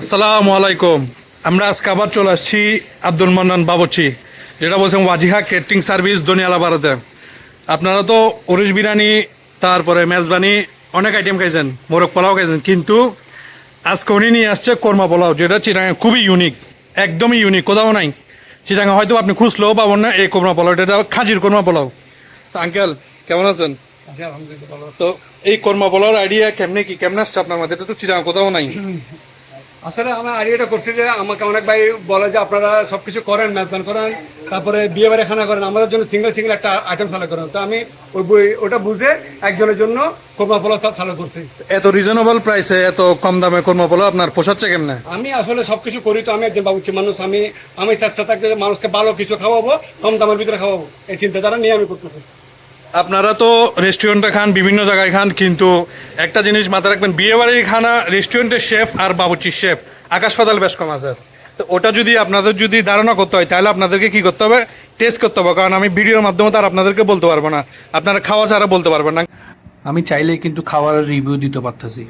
আসসালামু আলাইকুম। আমরা আজকে আবার চলে আসছি আব্দুল মান্নান বাবুর্চি, যেটা বলছেন ওয়াজিহা কেটারিং সার্ভিস দনিয়ালা ভারতে। আপনারা তো ওরিশ বিরিয়ানি, তারপরে মেজবানি, অনেক আইটেম খাইছেন, মোরগ পোলাও খাইছেন, কিন্তু আজকে উনি নিয়ে আসছে কোরমা পোলাও, যেটা চিটাঙে খুবই ইউনিক, একদমই ইউনিক, কোথাও নাই। চিটাঙে হয়তো আপনি খুঁজলেও পাবেন না এই কোরমা পোলাও, এটা খাজির কোরমা পোলাও। তো আঙ্কেল কেমন আছেন? তো এই কোরমা পোলাওর আইডিয়া কেমনে আসছে আপনার মধ্যে? এটা তো চিটাঙে কোথাও নাই। আসলে আমার আইডিয়াটা করছি যে আমাকে অনেক ভাই বলে যে আপনারা সবকিছু করেন, মেজবান করেন, তারপরে বিয়ে বাড়ি খানা করেন, আমাদের জন্য সিঙ্গেল সিঙ্গেল একটা আইটেম চালু করেন। তো আমি ওটা বুঝে একজনের জন্য কোরমা পোলাও চালু করছি। এত রিজনেবল প্রাইসে এত কম দামে কোরমা পোলাও আপনার পোষাচ্ছে কেমনে? আমি আসলে সবকিছু করি, তো আমি একজন বাবুর্চি মানুষ, আমি চেষ্টা থাকি যে মানুষকে ভালো কিছু খাওয়াবো, কম দামের ভিতরে খাওয়াবো, এই চিন্তাধারা নিয়ে আমি করতেছি। আপনারা তো রেস্টুরেন্টে খান, বিভিন্ন জায়গায় খান, কিন্তু একটা জিনিস মাথায় রাখবেন, বিয়ে বাড়ির খানা, রেস্টুরেন্টের শেফ আর বাবুর্চির শেফ আকাশ পাতাল বেশ কম আছে। তো ওটা যদি আপনাদের যদি ধারণা করতে হয়, তাহলে আপনাদেরকে কি করতে হবে? টেস্ট করতে হবে, কারণ আমি ভিডিওর মাধ্যমে তো আর আপনাদেরকে বলতে পারবো না, আপনারা খাওয়া ছাড়া বলতে পারবেন না। আমি চাইলে কিন্তু খাবারের রিভিউ দিতে পারতেছি,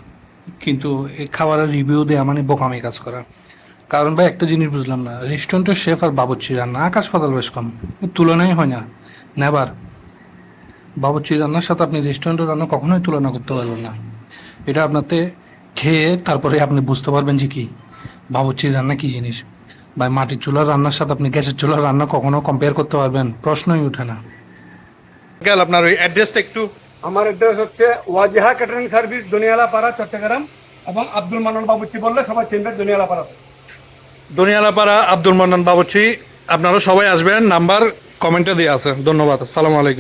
কিন্তু এই খাবারের রিভিউ দেওয়া মানে বোকামি কাজ করা। কারণ ভাই একটা জিনিস বুঝলাম না, রেস্টুরেন্টের শেফ আর বাবুর্চি রান্না আকাশ পাতাল বেশ কম, এর তুলনাই হয় না। নেবার বাবুর্চির রান্নার সাথে আপনি রেস্টুরেন্টের রান্না কখনোই তুলনা করতে পারবেন না। এটা আপনাতে খেয়ে তারপরে আপনি বুঝতে পারবেন যে কি বাবুর্চির রান্না কি জিনিস। ভাই মাটির চুলার রান্নার সাথে আপনি গ্যাসের চুলার রান্না কখনো কম্পেয়ার করতে পারবেন? প্রশ্নই ওঠে না। গেল আপনার ওই অ্যাড্রেসটা একটু। আমার অ্যাড্রেস হচ্ছে ওয়াজিহা ক্যাটারিং সার্ভিস, দনিয়ালা পাড়া, চট্টগ্রাম। এবং আব্দুল মান্নান বাবুর্চি বললে সবাই চিনবেন দনিয়ালা পাড়া। দনিয়ালাপাড়া আব্দুল মান্নান বাবুর্চি। আপনারা সবাই আসবেন, নাম্বার কমেন্টে দেওয়া আছে। ধন্যবাদ, আসসালামু আলাইকুম।